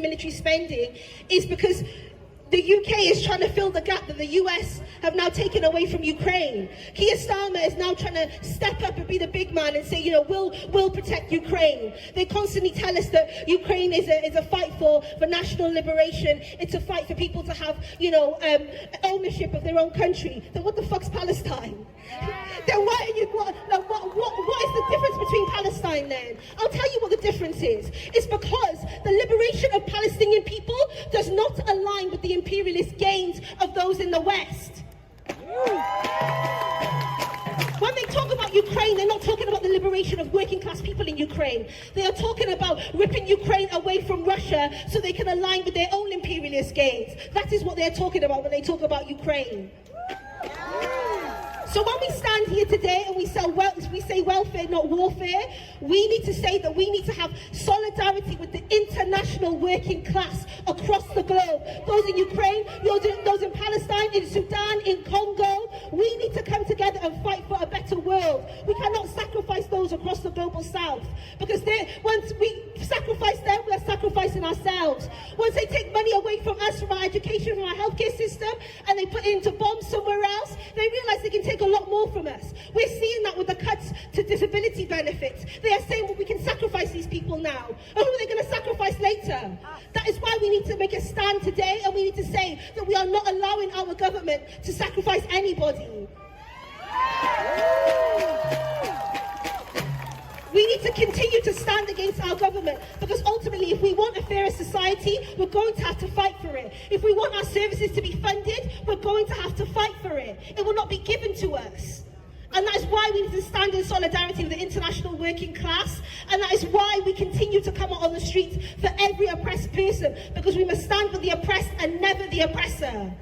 in military spending is because the UK is trying to fill the gap that the US have now taken away from Ukraine. Keir Starmer is now trying to step up and be the big man and say, you know, we'll protect Ukraine. They constantly tell us that Ukraine is a fight for national liberation. It's a fight for people to have, you know, ownership of their own country. Then what the fuck's Palestine? Then what is the difference between Palestine then? I'll tell you what the difference is. It's because the liberation of Palestinian people does not align with the imperialist gains of those in the West. When they talk about Ukraine, they're not talking about the liberation of working class people in Ukraine. They are talking about ripping Ukraine away from Russia so they can align with their own imperialist gains. That is what they're talking about when they talk about Ukraine. So when we stand here today and we say welfare, not warfare, we need to say that we need to have solidarity with the international working class across the globe. Those in Ukraine, those in Palestine, in Sudan, in Congo. We need to come together and fight for a better world. We cannot sacrifice those across the global south, because once we sacrifice them, we're sacrificing ourselves. Once they take money away from us, from our education, from our healthcare system, and they put it into bombs somewhere else, they realize they can take a lot more from us. We're seeing that with the cuts to disability benefits. They are saying, well, we can sacrifice these people now. And who are they going to sacrifice later? That is why we need to make a stand today, and we need to say that we are not allowing our government to sacrifice anybody. We need to continue to stand against our government, because ultimately, if we want a fairer society, we're going to have to fight for it. If we want our services to be funded, we're going to have to fight for it. It will not be given to us. And that is why we need to stand in solidarity with the international working class. And that is why we continue to come out on the streets for every oppressed person, because we must stand with the oppressed and never the oppressor.